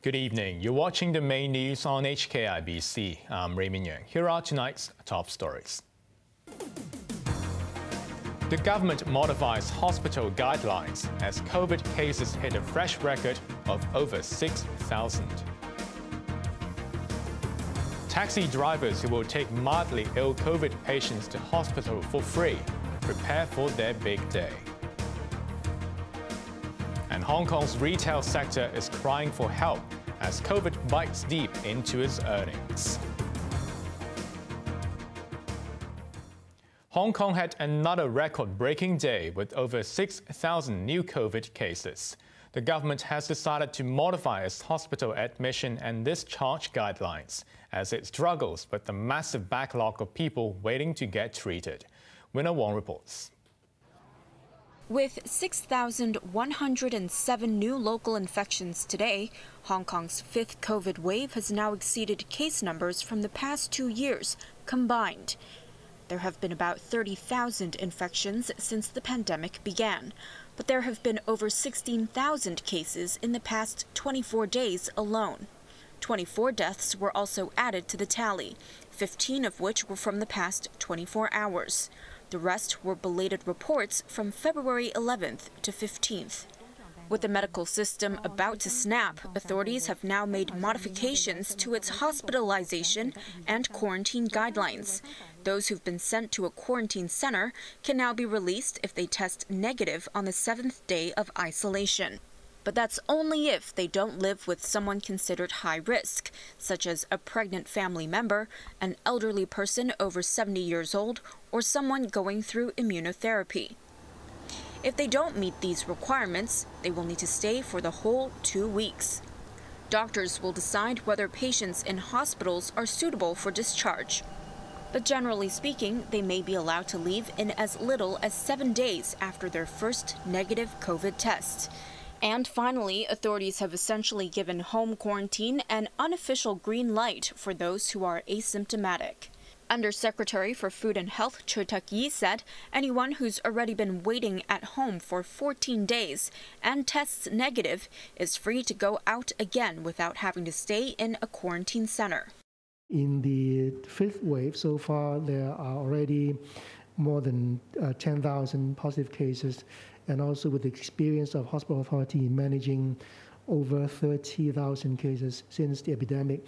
Good evening. You're watching the main news on HKIBC. I'm Raymond Yeung. Here are tonight's top stories. The government modifies hospital guidelines as COVID cases hit a fresh record of over 6,000. Taxi drivers who will take mildly ill COVID patients to hospital for free prepare for their big day. And Hong Kong's retail sector is crying for help as COVID bites deep into its earnings. Hong Kong had another record-breaking day with over 6,000 new COVID cases. The government has decided to modify its hospital admission and discharge guidelines as it struggles with the massive backlog of people waiting to get treated. Winner Wong reports. With 6,107 new local infections today, Hong Kong's fifth COVID wave has now exceeded case numbers from the past 2 years combined. There have been about 30,000 infections since the pandemic began, but there have been over 16,000 cases in the past 24 days alone. 24 deaths were also added to the tally, 15 of which were from the past 24 hours. The rest were belated reports from February 11th to 15th. With the medical system about to snap, authorities have now made modifications to its hospitalization and quarantine guidelines. Those who've been sent to a quarantine center can now be released if they test negative on the 7th day of isolation. But that's only if they don't live with someone considered high risk, such as a pregnant family member, an elderly person over 70 years old, or someone going through immunotherapy. If they don't meet these requirements, they will need to stay for the whole 2 weeks. Doctors will decide whether patients in hospitals are suitable for discharge. But generally speaking, they may be allowed to leave in as little as 7 days after their first negative COVID test. And finally, authorities have essentially given home quarantine an unofficial green light for those who are asymptomatic. Undersecretary for Food and Health Cho Tak-yi said anyone who's already been waiting at home for 14 days and tests negative is free to go out again without having to stay in a quarantine center. In the fifth wave so far, there are already more than 10,000 positive cases, and also with the experience of hospital authority in managing over 30,000 cases since the epidemic,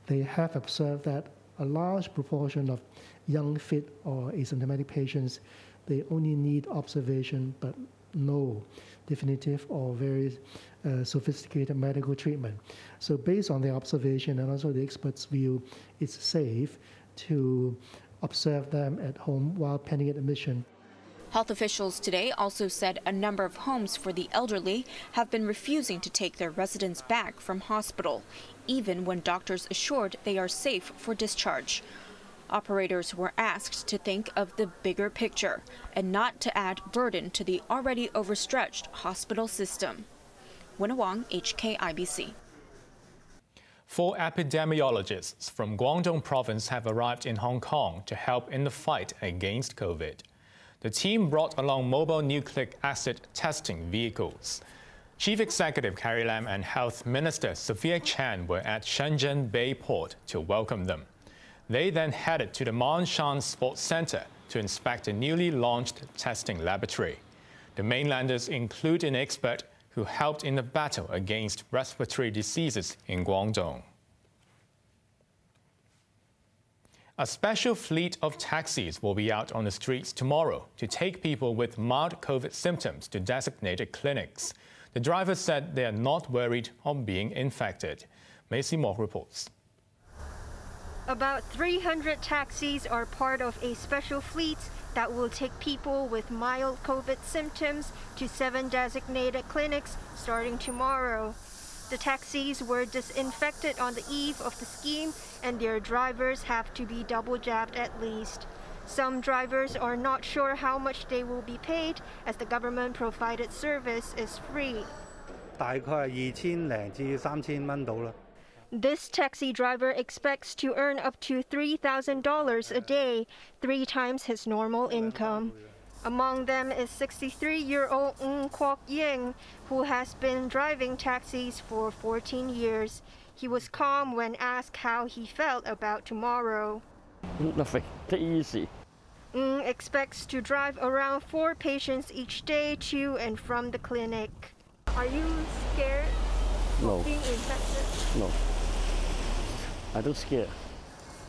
they have observed that a large proportion of young, fit, or asymptomatic patients, they only need observation but no definitive or very sophisticated medical treatment. So based on the observation and also the experts' view, it's safe to observe them at home while pending admission. Health officials today also said a number of homes for the elderly have been refusing to take their residents back from hospital, even when doctors assured they are safe for discharge. Operators were asked to think of the bigger picture and not to add burden to the already overstretched hospital system. Winner Wong, HKIBC. 4 epidemiologists from Guangdong province have arrived in Hong Kong to help in the fight against COVID. The team brought along mobile nucleic acid testing vehicles. Chief Executive Carrie Lam and Health Minister Sophia Chan were at Shenzhen Bay Port to welcome them. They then headed to the Ma On Shan Sports Center to inspect a newly launched testing laboratory. The mainlanders include an expert who helped in the battle against respiratory diseases in Guangdong. A special fleet of taxis will be out on the streets tomorrow to take people with mild COVID symptoms to designated clinics. The drivers said they are not worried of being infected. Macy Mock reports. About 300 taxis are part of a special fleet that will take people with mild COVID symptoms to 7 designated clinics starting tomorrow. The taxis were disinfected on the eve of the scheme, and their drivers have to be double jabbed at least. Some drivers are not sure how much they will be paid, as the government-provided service is free. 大概係2,000零至3,000蚊到啦。 This taxi driver expects to earn up to $3,000 a day, 3 times his normal income. Among them is 63-year-old Yeung, who has been driving taxis for 14 years. He was calm when asked how he felt about tomorrow. Nothing, take it easy. Expects to drive around 4 patients each day to and from the clinic. Are you scared of being infected? No, I don't scare.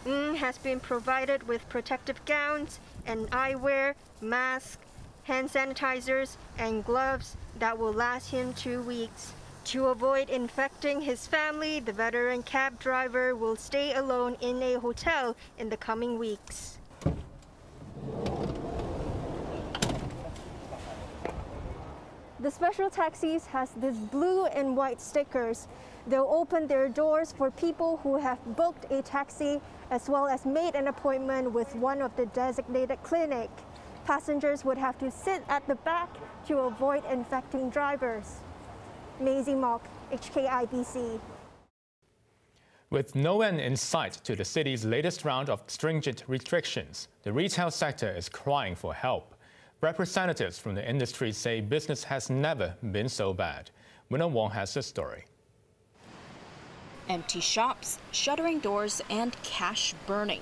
Has been provided with protective gowns and eyewear, masks, hand sanitizers, and gloves that will last him 2 weeks. To avoid infecting his family, the veteran cab driver will stay alone in a hotel in the coming weeks. The special taxis has these blue and white stickers. They'll open their doors for people who have booked a taxi as well as made an appointment with one of the designated clinic. Passengers would have to sit at the back to avoid infecting drivers. Maisie Mock, HKIBC. With no end in sight to the city's latest round of stringent restrictions, the retail sector is crying for help. Representatives from the industry say business has never been so bad. Yeung has the story. Empty shops, shuttering doors, and cash burning.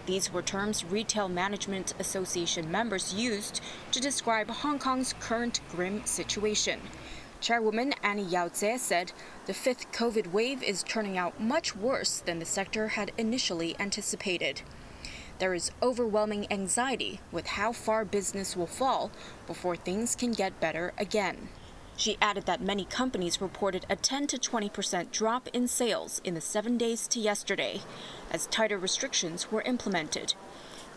These were terms Retail Management Association members used to describe Hong Kong's current grim situation. Chairwoman Annie Yao-tse said the 5th COVID wave is turning out much worse than the sector had initially anticipated. There is overwhelming anxiety with how far business will fall before things can get better again. She added that many companies reported a 10 to 20% drop in sales in the 7 days to yesterday, as tighter restrictions were implemented.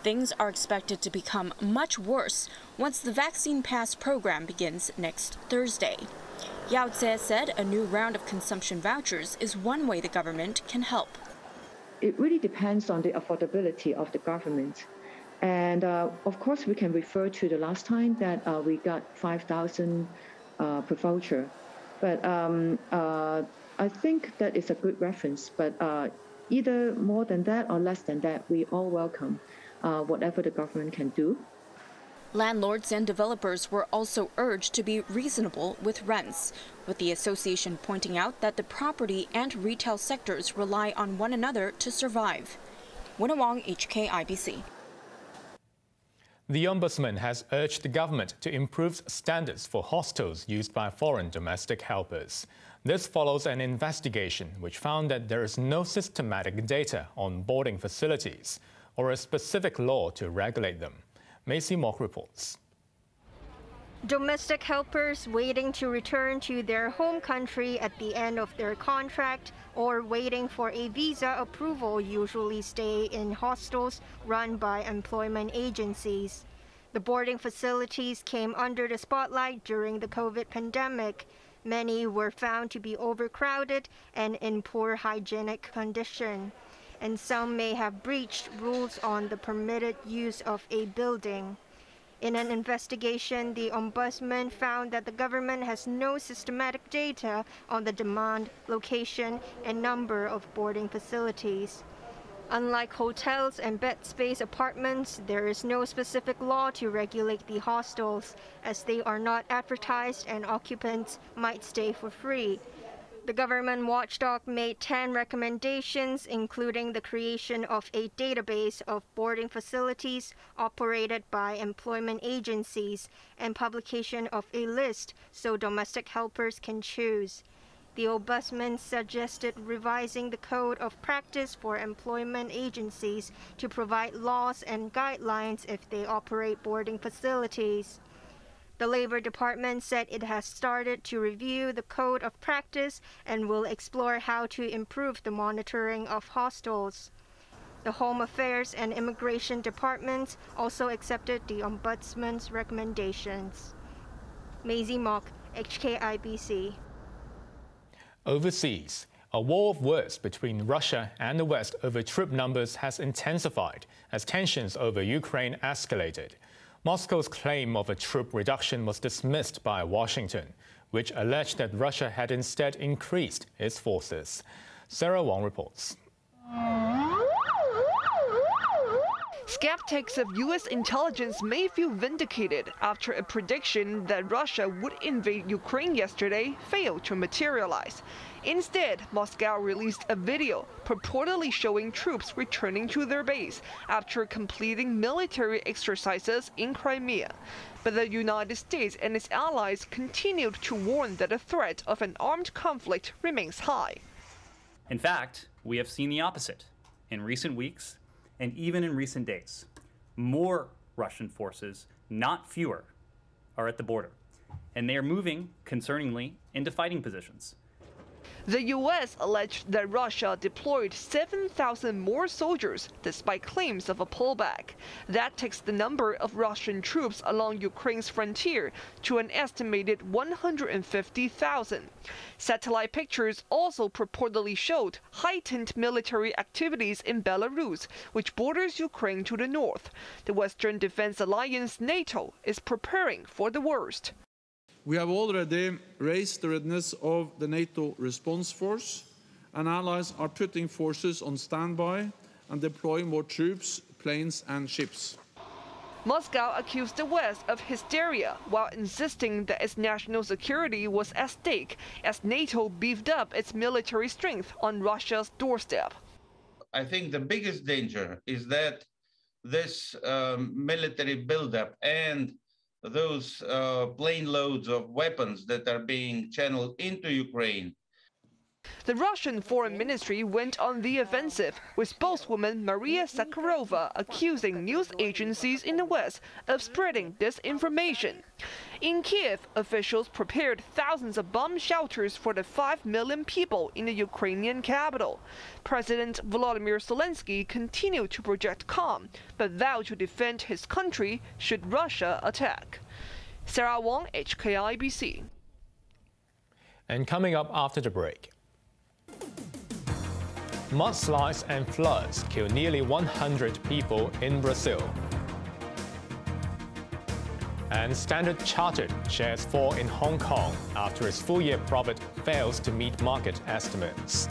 Things are expected to become much worse once the Vaccine Pass program begins next Thursday. Yao-tse said a new round of consumption vouchers is one way the government can help. It really depends on the affordability of the government. And of course, we can refer to the last time that we got 5,000 per voucher. But I think that is a good reference. But either more than that or less than that, we all welcome whatever the government can do. Landlords and developers were also urged to be reasonable with rents, with the association pointing out that the property and retail sectors rely on one another to survive. Yeung, HKIBC. The Ombudsman has urged the government to improve standards for hostels used by foreign domestic helpers. This follows an investigation which found that there is no systematic data on boarding facilities or a specific law to regulate them. Maisie Mock reports. Domestic helpers waiting to return to their home country at the end of their contract or waiting for a visa approval usually stay in hostels run by employment agencies. The boarding facilities came under the spotlight during the COVID pandemic. Many were found to be overcrowded and in poor hygienic condition, and some may have breached rules on the permitted use of a building. In an investigation, the Ombudsman found that the government has no systematic data on the demand, location, and number of boarding facilities. Unlike hotels and bed space apartments, there is no specific law to regulate the hostels, as they are not advertised and occupants might stay for free. The government watchdog made 10 recommendations, including the creation of a database of boarding facilities operated by employment agencies and publication of a list so domestic helpers can choose. The Ombudsman suggested revising the code of practice for employment agencies to provide laws and guidelines if they operate boarding facilities. The Labor Department said it has started to review the code of practice and will explore how to improve the monitoring of hostels. The Home Affairs and Immigration Departments also accepted the Ombudsman's recommendations. Maisie Mock, HKIBC. Overseas, a war of words between Russia and the West over troop numbers has intensified as tensions over Ukraine escalated. Moscow's claim of a troop reduction was dismissed by Washington, which alleged that Russia had instead increased its forces. Sarah Wong reports. Skeptics of U.S. intelligence may feel vindicated after a prediction that Russia would invade Ukraine yesterday failed to materialize. Instead, Moscow released a video purportedly showing troops returning to their base after completing military exercises in Crimea. But the United States and its allies continued to warn that the threat of an armed conflict remains high. In fact, we have seen the opposite. In recent weeks, and even in recent days, more Russian forces, not fewer, are at the border. And they are moving, concerningly, into fighting positions. The U.S. alleged that Russia deployed 7,000 more soldiers despite claims of a pullback. That takes the number of Russian troops along Ukraine's frontier to an estimated 150,000. Satellite pictures also purportedly showed heightened military activities in Belarus, which borders Ukraine to the north. The Western Defense Alliance, NATO, is preparing for the worst. We have already raised the readiness of the NATO response force, and allies are putting forces on standby and deploying more troops, planes and ships. Moscow accused the West of hysteria while insisting that its national security was at stake as NATO beefed up its military strength on Russia's doorstep. I think the biggest danger is that this military buildup and those plane loads of weapons that are being channeled into Ukraine. The Russian Foreign Ministry went on the offensive, with spokeswoman Maria Zakharova accusing news agencies in the West of spreading disinformation. In Kiev, officials prepared thousands of bomb shelters for the 5 million people in the Ukrainian capital. President Volodymyr Zelensky continued to project calm, but vowed to defend his country should Russia attack. Sarah Wong, HKIBC. And coming up after the break. Mudslides and floods kill nearly 100 people in Brazil. And Standard Chartered shares fall in Hong Kong after its full-year profit fails to meet market estimates.